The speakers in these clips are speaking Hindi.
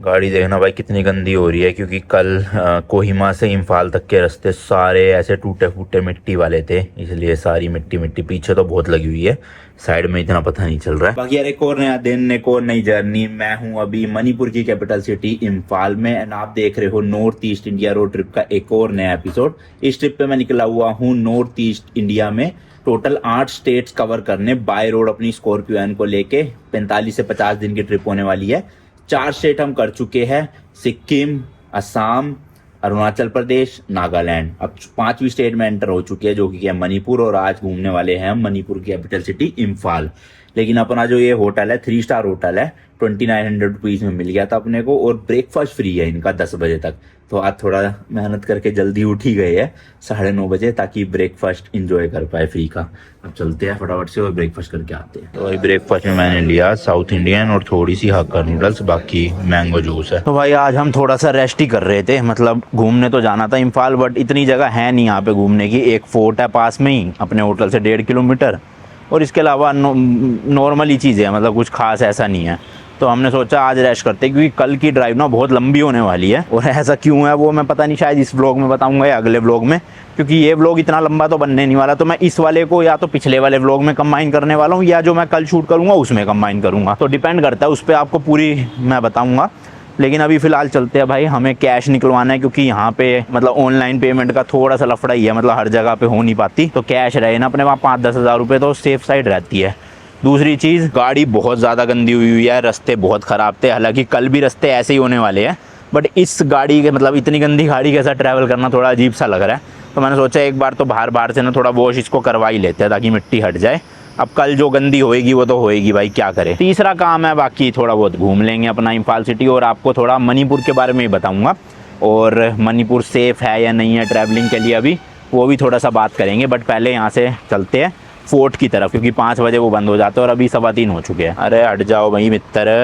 गाड़ी देखना भाई कितनी गंदी हो रही है, क्योंकि कल कोहिमा से इम्फाल तक के रास्ते सारे ऐसे टूटे फूटे मिट्टी वाले थे, इसलिए सारी मिट्टी मिट्टी पीछे तो बहुत लगी हुई है, साइड में इतना पता नहीं चल रहा है। बाकी यार एक और नया दिन, एक और नई जर्नी। मैं हूं अभी मणिपुर की कैपिटल सिटी इम्फाल में, एंड आप देख रहे हो north east India road trip का एक और नया एपिसोड। इस ट्रिप पे मैं निकला हुआ हूँ नॉर्थ ईस्ट इंडिया में, टोटल 8 स्टेट्स कवर करने बाय रोड अपनी स्कॉर्पियो एन को लेके। 45 से 50 दिन की ट्रिप होने वाली है। 4 स्टेट हम कर चुके हैं, सिक्किम, असम, अरुणाचल प्रदेश, नागालैंड। अब 5वीं स्टेट में एंटर हो चुके हैं, जो कि है मणिपुर, और आज घूमने वाले हैं हम मणिपुर की कैपिटल सिटी इम्फाल। लेकिन अपना जो ये होटल है 3 स्टार होटल है, 2900 रुपीज में मिल गया था अपने को, और ब्रेकफास्ट फ्री है इनका 10 बजे तक। तो आज थोड़ा मेहनत करके जल्दी उठ ही गए हैं 9:30 बजे, ताकि ब्रेकफास्ट इंजॉय कर पाए फ्री का। अब चलते हैं फटाफट से और ब्रेकफास्ट करके आते हैं। तो भाई ब्रेकफास्ट में मैंने लिया साउथ इंडियन और थोड़ी सी हक्का नूडल्स, बाकी मैंगो जूस है। तो भाई आज हम थोड़ा सा रेस्ट ही कर रहे थे, मतलब घूमने तो जाना था इम्फाल, बट इतनी जगह है नहीं यहाँ पे घूमने की। एक फोर्ट है पास में ही अपने होटल से 1.5 किलोमीटर, और इसके अलावा नॉर्मली चीज़ें हैं, मतलब कुछ खास ऐसा नहीं है। तो हमने सोचा आज रेस्ट करते, क्योंकि कल की ड्राइव ना बहुत लंबी होने वाली है। और ऐसा क्यों है वो मैं पता नहीं, शायद इस व्लॉग में बताऊंगा या अगले व्लॉग में, क्योंकि ये व्लॉग इतना लंबा तो बनने नहीं वाला। तो मैं इस वाले को या तो पिछले वाले व्लॉग में कंबाइन करने वाला हूँ, या जो मैं कल शूट करूँगा उसमें कंबाइन करूँगा। तो डिपेंड करता है उस पर, आपको पूरी मैं बताऊँगा। लेकिन अभी फ़िलहाल चलते हैं भाई, हमें कैश निकलवाना है, क्योंकि यहाँ पे मतलब ऑनलाइन पेमेंट का थोड़ा सा लफड़ा ही है, मतलब हर जगह पे हो नहीं पाती। तो कैश रहे ना अपने वहाँ 5-10 हज़ार रुपये, तो सेफ साइड रहती है। दूसरी चीज़, गाड़ी बहुत ज़्यादा गंदी हुई है, रास्ते बहुत ख़राब थे। हालांकि कल भी रास्ते ऐसे ही होने वाले हैं, बट इस गाड़ी के मतलब इतनी गंदी गाड़ी के साथ ट्रैवल करना थोड़ा अजीब सा लग रहा है। तो मैंने सोचा एक बार तो बाहर से ना थोड़ा वॉश इसको करवा ही लेते हैं, ताकि मिट्टी हट जाए। अब कल जो गंदी होएगी वो तो होएगी भाई, क्या करें। तीसरा काम है, बाकी थोड़ा बहुत घूम लेंगे अपना इम्फाल सिटी, और आपको थोड़ा मणिपुर के बारे में ही बताऊँगा। और मणिपुर सेफ़ है या नहीं है ट्रैवलिंग के लिए, अभी वो भी थोड़ा सा बात करेंगे। बट पहले यहाँ से चलते हैं फोर्ट की तरफ, क्योंकि 5 बजे वो बंद हो जाते हैं, और अभी 3:15 हो चुके हैं। अरे हट जाओ भाई मित्र,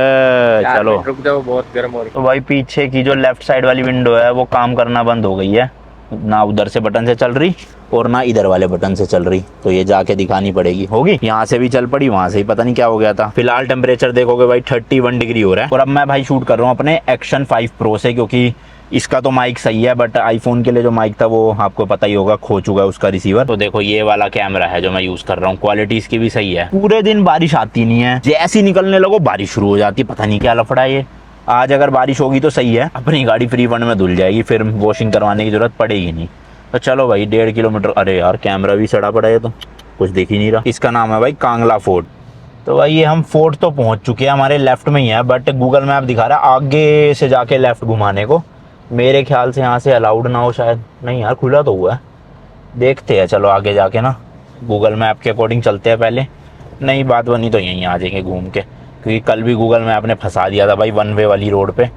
चलो रुक जाओ, बहुत गर्म हो रही है। तो भाई पीछे की जो लेफ्ट साइड वाली विंडो है वो काम करना बंद हो गई है, ना उधर से बटन से चल रही और ना इधर वाले बटन से चल रही। तो ये जाके दिखानी पड़ेगी। होगी यहाँ से भी चल पड़ी, वहां से ही पता नहीं क्या हो गया था। फिलहाल टेम्परेचर देखोगे भाई 31 डिग्री हो रहा है। और अब मैं भाई शूट कर रहा हूँ अपने एक्शन 5 प्रो से, क्योंकि इसका तो माइक सही है, बट आईफोन के लिए जो माइक था वो आपको पता ही होगा, खो चुका है उसका रिसीवर। तो देखो ये वाला कैमरा है जो मैं यूज कर रहा हूँ, क्वालिटी इसकी भी सही है। पूरे दिन बारिश आती नहीं है, जैसे ही निकलने लगो बारिश शुरू हो जाती है, पता नहीं क्या लफड़ा है ये। आज अगर बारिश होगी तो सही है, अपनी गाड़ी फ्री फंड में धुल जाएगी, फिर वॉशिंग करवाने की जरूरत पड़ेगी नहीं। तो चलो भाई 1.5 किलोमीटर। अरे यार कैमरा भी सड़ा पड़ा है, तो कुछ दिख ही नहीं रहा। इसका नाम है भाई कांगला फोर्ट। तो भाई ये हम फोर्ट तो पहुंच चुके हैं, हमारे लेफ्ट में ही है, बट गूगल मैप दिखा रहा है आगे से जाके लेफ्ट घुमाने को। मेरे ख्याल से यहाँ से अलाउड ना हो शायद। नहीं यार खुला तो हुआ है, देखते हैं। चलो आगे जाके ना गूगल मैप के अकॉर्डिंग चलते हैं पहले। नहीं बात बनी तो यहीं आ जाएंगे घूम के, क्योंकि कल भी गूगल मैप ने फंसा दिया था भाई, 1 वे वाली रोड पे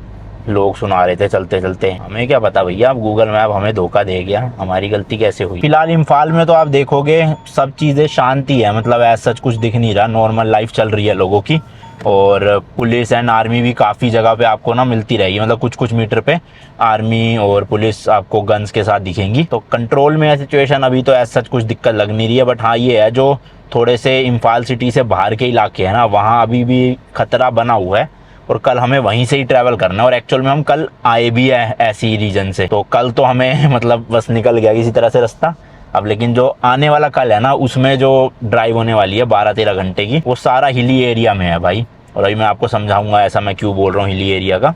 लोग सुना रहे थे चलते चलते। हमें क्या पता भैया, अब गूगल मैप हमें धोखा दे गया, हमारी गलती कैसे हुई। फिलहाल इम्फाल में तो आप देखोगे सब चीज़ें शांति है, मतलब ऐसा सच कुछ दिख नहीं रहा, नॉर्मल लाइफ चल रही है लोगों की। और पुलिस एंड आर्मी भी काफ़ी जगह पे आपको ना मिलती रहेगी, मतलब कुछ कुछ मीटर पे आर्मी और पुलिस आपको गन्स के साथ दिखेंगी। तो कंट्रोल में है सिचुएशन, अभी तो ऐसा सच कुछ दिक्कत लग नहीं रही है। बट हाँ ये है, जो थोड़े से इम्फाल सिटी से बाहर के इलाके हैं ना, वहाँ अभी भी खतरा बना हुआ है, और कल हमें वहीं से ही ट्रैवल करना है। और एक्चुअल में हम कल आए भी है ऐसी रीजन से, तो कल तो हमें मतलब बस निकल गया किसी तरह से रास्ता। अब लेकिन जो आने वाला कल है ना, उसमें जो ड्राइव होने वाली है 12-13 घंटे की, वो सारा हिली एरिया में है भाई। और अभी मैं आपको समझाऊंगा ऐसा मैं क्यों बोल रहा हूँ हिली एरिया का।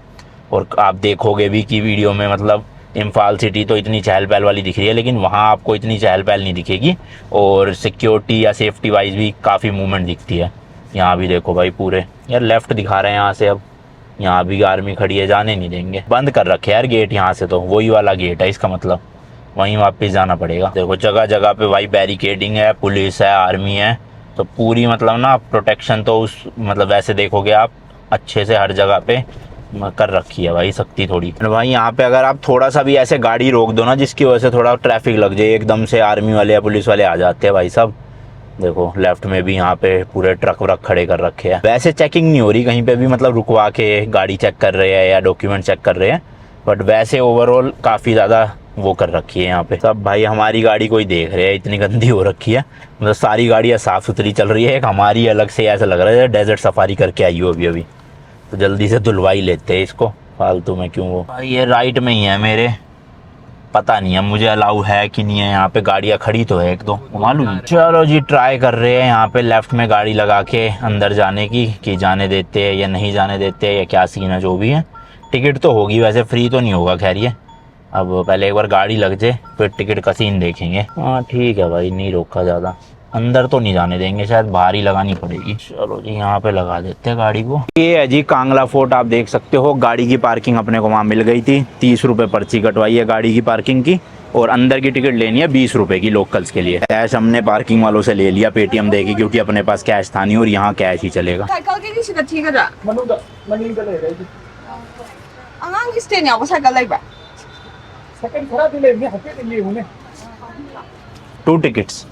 और आप देखोगे भी कि वीडियो में, मतलब इम्फाल सिटी तो इतनी चहल पहल वाली दिख रही है, लेकिन वहाँ आपको इतनी चहल पहल नहीं दिखेगी। और सिक्योरिटी या सेफ्टी वाइज भी काफ़ी मूवमेंट दिखती है। यहाँ भी देखो भाई पूरे यार लेफ्ट दिखा रहे हैं यहाँ से। अब यहाँ भी आर्मी खड़ी है, जाने नहीं देंगे, बंद कर रखे यार गेट यहाँ से। तो वही वाला गेट है इसका, मतलब वहीं वापस जाना पड़ेगा। देखो जगह जगह पे भाई बैरिकेडिंग है, पुलिस है, आर्मी है, तो पूरी मतलब ना प्रोटेक्शन तो उस मतलब वैसे देखोगे आप अच्छे से हर जगह पे कर रखी है भाई, सख्ती थोड़ी। भाई यहाँ पे अगर आप थोड़ा सा भी ऐसे गाड़ी रोक दो ना, जिसकी वजह से थोड़ा ट्रैफिक लग जाए, एकदम से आर्मी वाले या पुलिस वाले आ जाते हैं भाई साहब। देखो लेफ्ट में भी यहाँ पे पूरे ट्रक व्रक खड़े कर रखे हैं। वैसे चेकिंग नहीं हो रही कहीं पे भी, मतलब रुकवा के गाड़ी चेक कर रहे हैं या डॉक्यूमेंट चेक कर रहे हैं, बट वैसे ओवरऑल काफ़ी ज़्यादा वो कर रखी है यहाँ पे सब। भाई हमारी गाड़ी कोई देख रहे हैं, इतनी गंदी हो रखी है, मतलब सारी गाड़ियाँ साफ़ सुथरी चल रही है, एक हमारी अलग से ऐसा लग रहा है डेजर्ट सफारी करके आई हो अभी अभी। तो जल्दी से धुलवा ही लेते हैं इसको। फालतू में क्यों वो। ये राइट में ही है मेरे, पता नहीं है मुझे अलाउ है कि नहीं है। यहाँ पे गाड़ियाँ खड़ी तो है एक दो, मालूम। चलो जी ट्राई कर रहे हैं यहाँ पे लेफ्ट में गाड़ी लगा के अंदर जाने की, कि जाने देते हैं या नहीं जाने देते हैं या क्या सीन है, जो भी है। टिकट तो होगी वैसे, फ्री तो नहीं होगा खैर ये। अब पहले एक बार गाड़ी लग जाए फिर टिकट का सीन देखेंगे। हाँ ठीक है भाई, नहीं रोका ज़्यादा। अंदर तो नहीं जाने देंगे, शायद बाहर ही लगानी पड़ेगी। चलो जी यहाँ पे लगा देते हैं गाड़ी को। ये है जी कांगला फोर्ट, आप देख सकते हो। गाड़ी की पार्किंग अपने को वहाँ मिल गई थी। 30 रुपये पर्ची कटवाई है गाड़ी की पार्किंग की, और अंदर की टिकट लेनी है 20 रुपये की लोकल्स के लिए। कैश हमने पार्किंग वालों से ले लिया पेटीएम देके, क्योंकि अपने पास कैश था नहीं और यहाँ कैश ही चलेगा। Two tickets.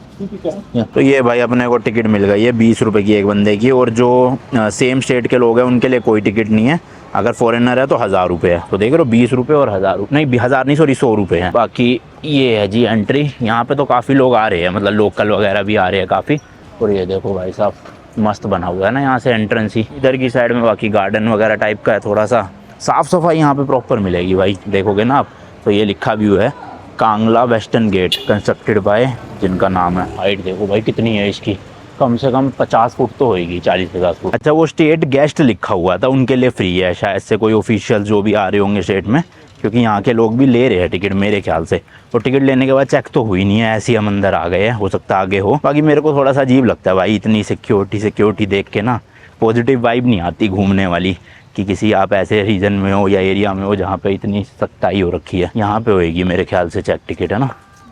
तो ये भाई अपने को टिकट मिल गई है 20 रुपए की एक बंदे की, और जो सेम स्टेट के लोग हैं उनके लिए कोई टिकट नहीं है। अगर फॉरेनर है तो 1000 रुपये है। तो देख रहे हो 20 रुपये और 1000 नहीं, 1000 नहीं सॉरी 100 रुपये है। बाकी ये है जी एंट्री। यहाँ पे तो काफ़ी लोग आ रहे हैं, मतलब लोकल वगैरह भी आ रहे हैं काफ़ी। और ये देखो भाई साहब मस्त बना हुआ है ना यहाँ से एंट्रेंस ही। इधर की साइड में बाकी गार्डन वगैरह टाइप का है, थोड़ा सा साफ़ सफाई यहाँ पे प्रॉपर मिलेगी भाई, देखोगे ना आप। तो ये लिखा भी हुआ है Kangla western gate constructed by, जिनका नाम है। हाइट देखो भाई कितनी है इसकी, कम से कम 50 फुट तो होएगी, 40-50 फुट। अच्छा वो स्टेट गेस्ट लिखा हुआ था, उनके लिए फ्री है शायद से, कोई ऑफिशियल जो भी आ रहे होंगे स्टेट में, क्योंकि यहाँ के लोग भी ले रहे हैं टिकट मेरे ख्याल से। और टिकट लेने के बाद चेक तो हुई नहीं है, ऐसे ही हम अंदर आ गए हैं, हो सकता है आगे हो। बाकी मेरे को थोड़ा सा अजीब लगता है भाई, इतनी सिक्योरिटी देख के ना पॉजिटिव वाइब नहीं आती घूमने वाली, कि किसी आप ऐसे रीजन में हो या एरिया में हो जहाँ पे इतनी सख्ताई हो रखी है। यहाँ पे होएगी मेरे ख्याल से चेक टिकट, है ना,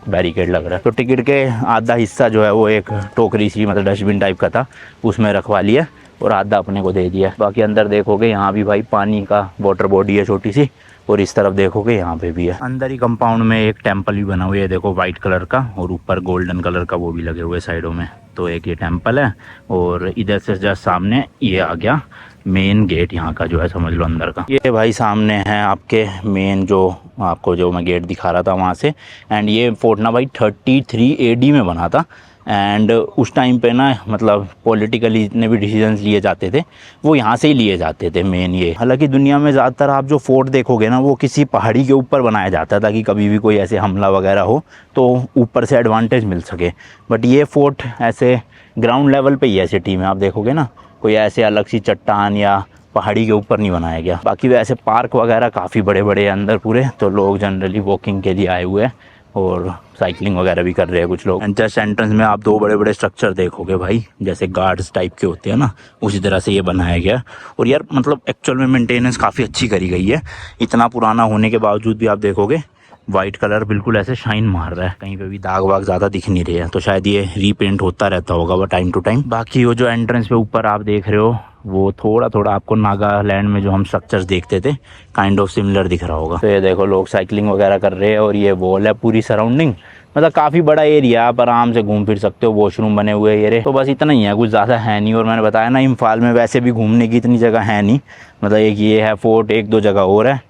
बैरिकेड लग रहा है। तो टिकट के आधा हिस्सा जो है वो एक टोकरी सी, मतलब डस्टबिन टाइप का था, उसमें रखवा लिया और आधा अपने को दे दिया। बाकी अंदर देखोगे यहाँ भी भाई पानी का वाटर बॉडी है छोटी सी, और इस तरफ देखोगे यहाँ पे भी है। अंदर ही कंपाउंड में एक टेम्पल भी बना हुआ है, देखो वाइट कलर का, और ऊपर गोल्डन कलर का वो भी लगे हुए साइडों में। तो एक ये टेम्पल है, और इधर से जस्ट सामने ये आ गया मेन गेट यहाँ का, जो है समझ लो अंदर का। ये भाई सामने है आपके मेन, जो आपको जो मैं गेट दिखा रहा था वहाँ से। एंड ये फोर्ट ना भाई 33 AD में बना था। एंड उस टाइम पे ना मतलब पॉलिटिकली जितने भी डिसीजंस लिए जाते थे वो यहाँ से ही लिए जाते थे मेन ये। हालांकि दुनिया में ज़्यादातर आप जो फोर्ट देखोगे ना वो किसी पहाड़ी के ऊपर बनाया जाता है, ताकि कभी भी कोई ऐसे हमला वगैरह हो तो ऊपर से एडवांटेज मिल सके। बट ये फोर्ट ऐसे ग्राउंड लेवल पे ही है सिटी में, आप देखोगे ना, कोई ऐसे अलग सी चट्टान या पहाड़ी के ऊपर नहीं बनाया गया। बाकी वैसे पार्क वगैरह काफ़ी बड़े बड़े हैं अंदर पूरे, तो लोग जनरली वॉकिंग के लिए आए हुए हैं और साइकिलिंग वगैरह भी कर रहे हैं कुछ लोग। एंड जस्ट एंट्रेंस में आप 2 बड़े बड़े स्ट्रक्चर देखोगे भाई, जैसे गार्ड्स टाइप के होते हैं ना, उसी तरह से ये बनाया गया। और यार मतलब एक्चुअल में मेंटेनेंस काफ़ी अच्छी करी गई है। इतना पुराना होने के बावजूद भी आप देखोगे वाइट कलर बिल्कुल ऐसे शाइन मार रहा है, कहीं पे भी दाग वाग ज़्यादा दिख नहीं रहे हैं। तो शायद ये रीपेंट होता रहता होगा वो टाइम टू टाइम। बाकी वो जो एंट्रेंस पे ऊपर आप देख रहे हो वो थोड़ा आपको नागालैंड में जो हम स्ट्रक्चर्स देखते थे काइंड ऑफ सिमिलर दिख रहा होगा। तो ये देखो लोग साइकिलिंग वगैरह कर रहे हैं, और ये वॉल है पूरी सराउंडिंग, मतलब काफ़ी बड़ा एरिया, आप आराम से घूम फिर सकते हो। वॉशरूम बने हुए ये रहे, तो बस इतना ही है, कुछ ज़्यादा है नहीं। और मैंने बताया ना इम्फाल में वैसे भी घूमने की इतनी जगह है नहीं, मतलब एक ये है फोर्ट, 1-2 जगह और है,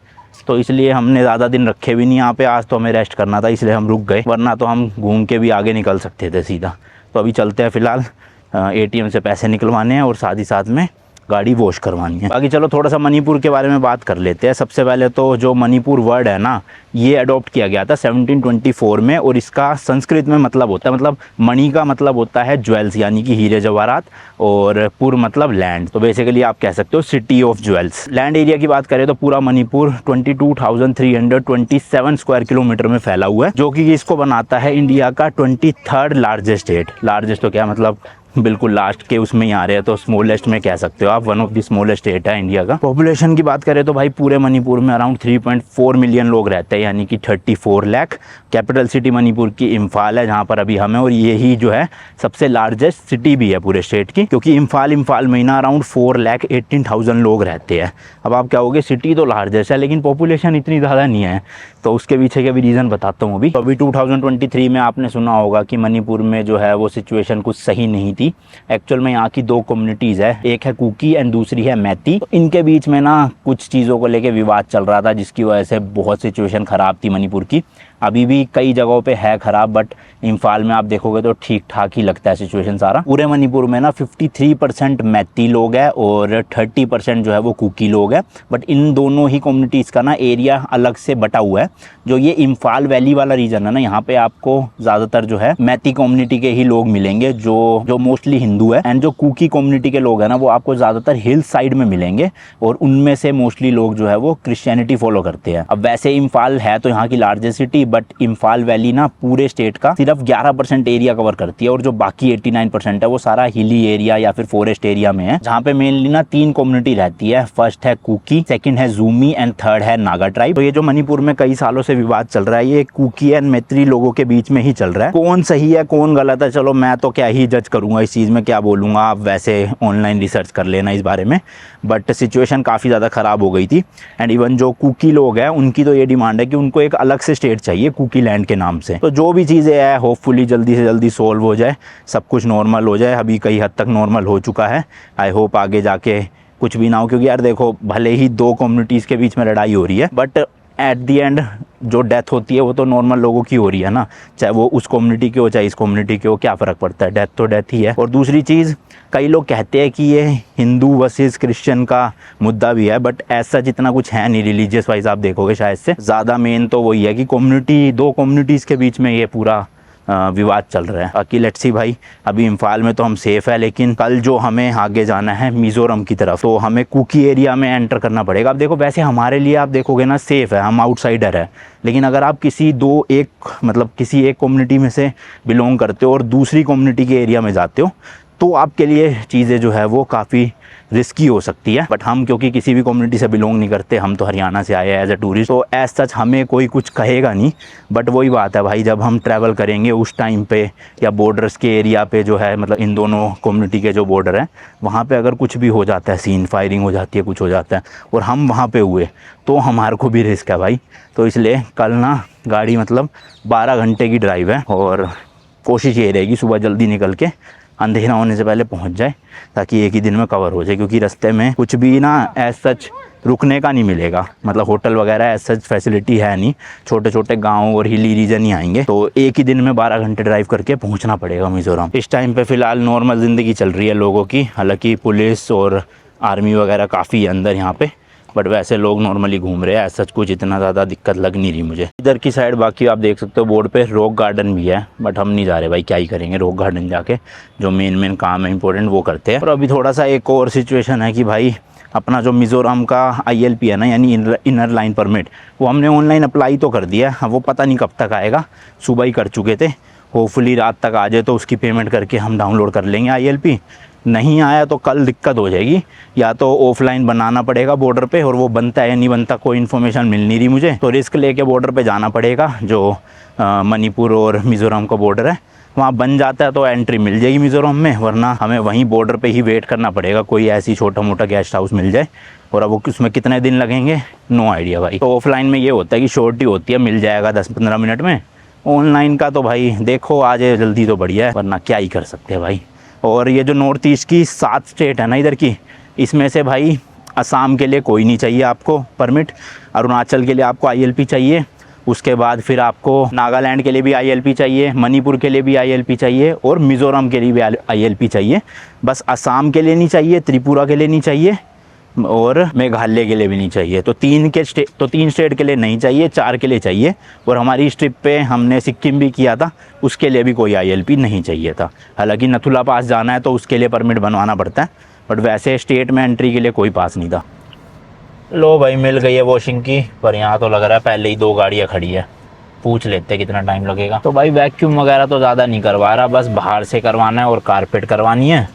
तो इसलिए हमने ज़्यादा दिन रखे भी नहीं यहाँ पे। आज तो हमें रेस्ट करना था इसलिए हम रुक गए, वरना तो हम घूम के भी आगे निकल सकते थे सीधा। तो अभी चलते हैं फ़िलहाल, ATM से पैसे निकलवाने हैं और साथ ही साथ में गाड़ी वॉश करवानी है। बाकी चलो थोड़ा सा मणिपुर के बारे में बात कर लेते हैं। सबसे पहले तो जो मणिपुर वर्ड है ना, ये अडॉप्ट किया गया था 1724 में, और इसका संस्कृत में मतलब होता है, मतलब मणि का मतलब होता है ज्वेल्स, यानी कि हीरे जवाहरात, और पुर मतलब लैंड। तो बेसिकली आप कह सकते हो city of jewels. Land area की बात करें तो पूरा मणिपुर 22,327 स्क्वायर किलोमीटर में फैला हुआ है, जो कि इसको बनाता है इंडिया का 23rd लार्जेस्ट स्टेट। लार्जेस्ट तो क्या मतलब बिल्कुल लास्ट के उसमें ही आ रहे हैं, तो स्मॉलेस्ट में कह सकते हो आप, one of the smallest state है इंडिया का। पॉपुलेशन की बात करें तो भाई पूरे मणिपुर में अराउंड 3.4 मिलियन लोग रहते हैं, यानी कि 34 लाख। कैपिटल सिटी मणिपुर की इम्फाल है, जहाँ पर अभी हम हैं, और यही जो है सबसे लार्जेस्ट सिटी भी है पूरे स्टेट की, क्योंकि इम्फाल में ना अराउंड 4,18,000 लोग रहते हैं। अब आप क्या होगे, सिटी तो लार्जेस्ट है लेकिन पॉपुलेशन इतनी ज़्यादा नहीं है, तो उसके पीछे के भी रीज़न बताता हूँ अभी। तो अभी 2023 में आपने सुना होगा कि मणिपुर में जो है वो सिचुएशन कुछ सही नहीं थी। एक्चुअल में यहाँ की 2 कम्युनिटीज़ है, एक है कुकी एंड दूसरी है मैती। तो इनके बीच में ना कुछ चीज़ों को लेके विवाद चल रहा था, जिसकी वजह से बहुत सिचुएशन ख़राब थी मणिपुर की। अभी भी कई जगहों पे है ख़राब, बट इम्फाल में आप देखोगे तो ठीक ठाक ही लगता है सिचुएशन सारा। पूरे मणिपुर में ना 53% मैती लोग हैं और 30% जो है वो कुकी लोग हैं, बट इन दोनों ही कम्युनिटीज़ का ना एरिया अलग से बटा हुआ है। जो ये इम्फाल वैली वाला रीजन है ना, यहाँ पे आपको ज़्यादातर जो है मैती कम्युनिटी के ही लोग मिलेंगे, जो मोस्टली हिंदू है। एंड जो कुकी कम्युनिटी के लोग हैं ना, वो आपको ज़्यादातर हिल साइड में मिलेंगे और उनमें से मोस्टली लोग जो है वो क्रिश्चियनिटी फॉलो करते हैं। अब वैसे इम्फाल है तो यहाँ की largest city, but Imphal valley ना पूरे स्टेट का सिर्फ 11% एरिया कवर करती है और जो बाकी 89% है वो सारा हिली एरिया या फिर फॉरेस्ट एरिया में है, जहाँ पे मेनली ना 3 कम्युनिटी रहती है। फर्स्ट है कुकी, सेकंड है जूमी एंड थर्ड है नागा ट्राइब। तो ये जो मणिपुर में कई सालों से विवाद चल रहा है, ये कुकी एंड मैत्री लोगों के बीच में ही चल रहा है। कौन सही है कौन गलत है, चलो मैं तो क्या ही जज करूंगा इस चीज़ में, क्या बोलूँगा, आप वैसे ऑनलाइन रिसर्च कर लेना इस बारे में। बट सिचुएशन काफ़ी ज़्यादा ख़राब हो गई थी। एंड इवन जो कुकी लोग हैं उनकी तो ये डिमांड है कि उनको एक अलग से स्टेट चाहिए कुकी लैंड के नाम से। तो जो भी चीज़ें हैं होपफुली जल्दी से जल्दी सोल्व हो जाए, सब कुछ नॉर्मल हो जाए। अभी कई हद तक नॉर्मल हो चुका है, आई होप आगे जाके कुछ भी ना हो, क्योंकि यार देखो भले ही 2 कम्युनिटीज़ के बीच में लड़ाई हो रही है, बट एट दी एंड जो डेथ होती है वो तो नॉर्मल लोगों की हो रही है ना, चाहे वो उस कम्युनिटी की हो चाहे इस कम्युनिटी की हो, क्या फ़र्क पड़ता है, डेथ तो डेथ ही है। और दूसरी चीज़, कई लोग कहते हैं कि ये हिंदू वर्सेस क्रिश्चियन का मुद्दा भी है, बट ऐसा जितना कुछ है नहीं रिलीजियस वाइज। आप देखोगे शायद से ज़्यादा मेन तो वही है कि कम्युनिटी, 2 कम्युनिटीज़ के बीच में ये पूरा विवाद चल रहा है। बाकी लेट्स सी भाई, अभी इम्फाल में तो हम सेफ़ है, लेकिन कल जो हमें आगे जाना है मिज़ोरम की तरफ, तो हमें कुकी एरिया में एंटर करना पड़ेगा। अब देखो वैसे हमारे लिए आप देखोगे ना सेफ़ है, हम आउटसाइडर है, लेकिन अगर आप किसी किसी एक कम्युनिटी में से बिलोंग करते हो और दूसरी कम्युनिटी के एरिया में जाते हो, तो आपके लिए चीज़ें जो है वो काफ़ी रिस्की हो सकती है। बट हम क्योंकि किसी भी कम्युनिटी से बिलोंग नहीं करते, हम तो हरियाणा से आए हैं एज ए टूरिस्ट, तो एज सच हमें कोई कुछ कहेगा नहीं। बट वही बात है भाई, जब हम ट्रैवल करेंगे उस टाइम पे या बॉर्डर्स के एरिया पे जो है, मतलब इन दोनों कम्युनिटी के जो बॉर्डर हैं वहाँ पे अगर कुछ भी हो जाता है, सीन फायरिंग हो जाती है, कुछ हो जाता है और हम वहाँ पे हुए, तो हमारे को भी रिस्क है भाई। तो इसलिए कल ना गाड़ी मतलब 12 घंटे की ड्राइव है और कोशिश ये रहेगी सुबह जल्दी निकल के अंधेरा होने से पहले पहुंच जाए, ताकि एक ही दिन में कवर हो जाए। क्योंकि रास्ते में कुछ भी ना एज सच रुकने का नहीं मिलेगा, मतलब होटल वगैरह एज सच फैसिलिटी है नहीं, छोटे छोटे गांव और हिली रीजन ही आएंगे। तो एक ही दिन में 12 घंटे ड्राइव करके पहुंचना पड़ेगा मिज़ोरम। इस टाइम पे फ़िलहाल नॉर्मल ज़िंदगी चल रही है लोगों की, हालांकि पुलिस और आर्मी वगैरह काफ़ी है अंदर यहाँ पे, बट वैसे लोग नॉर्मली घूम रहे हैं, ऐसा कुछ इतना ज़्यादा दिक्कत लग नहीं रही मुझे। इधर की साइड बाकी आप देख सकते हो बोर्ड पे रॉक गार्डन भी है, बट हम नहीं जा रहे भाई, क्या ही करेंगे रॉक गार्डन जाके, जो मेन काम है इंपॉर्टेंट वो करते हैं। और अभी थोड़ा सा एक और सिचुएशन है कि भाई अपना जो मिज़ोरम का ILP है ना, यानी इनर लाइन परमिट, वो हमने ऑनलाइन अप्लाई तो कर दिया है, वो पता नहीं कब तक आएगा, सुबह ही कर चुके थे, होपफुली रात तक आ जाए तो उसकी पेमेंट करके हम डाउनलोड कर लेंगे ILP। नहीं आया तो कल दिक्कत हो जाएगी, या तो ऑफलाइन बनाना पड़ेगा बॉर्डर पे, और वो बनता है या नहीं बनता कोई इन्फॉर्मेशन मिल नहीं रही मुझे, तो रिस्क लेके बॉर्डर पे जाना पड़ेगा। जो मणिपुर और मिज़ोरम का बॉर्डर है वहाँ बन जाता है तो एंट्री मिल जाएगी मिज़ोरम में, वरना हमें वहीं बॉर्डर पे ही वेट करना पड़ेगा, कोई ऐसी छोटा मोटा गेस्ट हाउस मिल जाए। और अब वो उसमें कितने दिन लगेंगे नो आइडिया भाई। तो ऑफलाइन में ये होता है कि शॉर्ट ही होती है, मिल जाएगा 10-15 मिनट में। ऑनलाइन का तो भाई देखो आ जाए जल्दी तो बढ़िया है, वरना क्या ही कर सकते हैं भाई। और ये जो नॉर्थ ईस्ट की 7 स्टेट है ना इधर की, इसमें से भाई असम के लिए कोई नहीं चाहिए आपको परमिट, अरुणाचल के लिए आपको ILP चाहिए, उसके बाद फिर आपको नागालैंड के लिए भी ILP चाहिए, मणिपुर के लिए भी ILP चाहिए और मिज़ोरम के लिए भी ILP चाहिए। बस असम के लिए नहीं चाहिए, त्रिपुरा के लिए नहीं चाहिए और मेघालय के लिए भी नहीं चाहिए। तो 3 स्टेट के लिए नहीं चाहिए, 4 के लिए चाहिए। और हमारी इस ट्रिप पे हमने सिक्किम भी किया था, उसके लिए भी कोई ILP नहीं चाहिए था। हालांकि नथुला पास जाना है तो उसके लिए परमिट बनवाना पड़ता है, बट वैसे स्टेट में एंट्री के लिए कोई पास नहीं था। लो भाई मिल गई है वॉशिंग की, पर यहाँ तो लग रहा है पहले ही 2 गाड़ियाँ खड़ी है, पूछ लेते हैं कितना टाइम लगेगा। तो भाई वैक्यूम वगैरह तो ज़्यादा नहीं करवा रहा, बस बाहर से करवाना है और कारपेट करवानी है।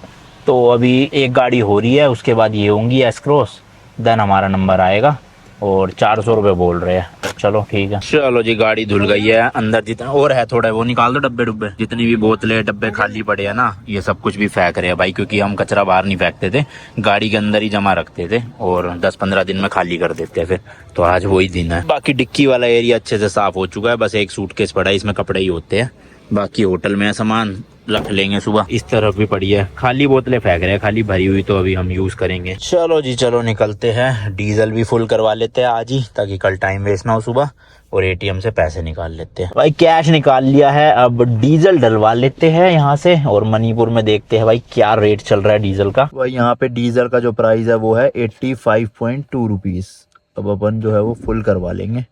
तो अभी एक गाड़ी हो रही है, उसके बाद ये होंगी एस्क्रॉस, देन हमारा नंबर आएगा और 400 रुपये बोल रहे हैं। चलो ठीक है, चलो जी गाड़ी धुल गई है। अंदर जितना और है थोड़ा वो निकाल दो, डब्बे डुब्बे जितनी भी बोतलें डब्बे खाली पड़े हैं ना, ये सब कुछ भी फेंक रहे हैं भाई, क्योंकि हम कचरा बाहर नहीं फेंकते थे, गाड़ी के अंदर ही जमा रखते थे और 10-15 दिन में खाली कर देते फिर। तो आज वही दिन है। बाकी डिक्की वाला एरिया अच्छे से साफ हो चुका है, बस एक सूटकेस पड़ा है, इसमें कपड़े ही होते हैं, बाकी होटल में है सामान, रख लेंगे सुबह। इस तरफ भी पड़ी है, खाली बोतलें फेंक रहे हैं, खाली भरी हुई तो अभी हम यूज करेंगे। चलो जी चलो निकलते हैं, डीजल भी फुल करवा लेते हैं आज ही, ताकि कल टाइम वेस्ट ना हो सुबह। और एटीएम से पैसे निकाल लेते हैं भाई, कैश निकाल लिया है, अब डीजल डलवा लेते हैं यहाँ से। और मणिपुर में देखते हैं भाई क्या रेट चल रहा है डीजल का। भाई यहाँ पे डीजल का जो प्राइस है वो है 85.2 रुपीज। अब अपन जो है वो फुल करवा लेंगे।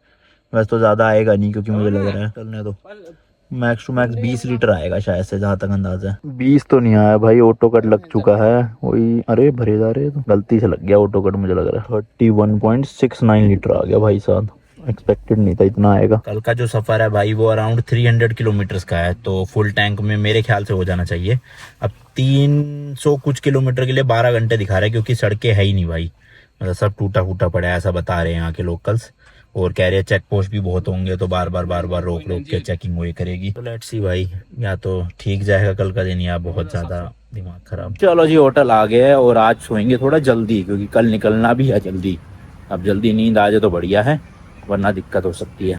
वैसे तो ज्यादा आएगा नहीं, क्योंकि मुझे लग रहा है चलने दो, मैक्स टू मैक्स 20 लीटर आएगा शायद से, जहाँ तक अंदाजा है। 20 तो नहीं आया भाई, ऑटो कट लग चुका है वही। अरे भरे जा रहे, तो गलती से लग गया ऑटो कट, मुझे लग रहा है 31.69 लीटर आ गया भाई साहब। एक्सपेक्टेड नहीं था इतना आएगा। कल का जो सफर है भाई वो अराउंड 300 किलोमीटर का है, तो फुल टैंक में मेरे ख्याल से हो जाना चाहिए। अब 300 कुछ किलोमीटर के लिए 12 घंटे दिखा रहा है, क्योंकि सड़कें है ही नहीं भाई, मतलब सब टूटा फूटा पड़ा है, ऐसा बता रहे हैं यहाँ के लोकल्स। और कह रहे हैं चेक पोस्ट भी बहुत होंगे, तो बार बार रोक के चेकिंग वही करेगी। तो लेट्स सी भाई, या तो ठीक जाएगा कल का दिन, या बहुत ज्यादा दिमाग खराब। चलो जी होटल आ गए है, और आज सोएंगे थोड़ा जल्दी, क्योंकि कल निकलना भी है जल्दी। अब जल्दी नींद आ जाए तो बढ़िया है, वरना दिक्कत हो सकती है।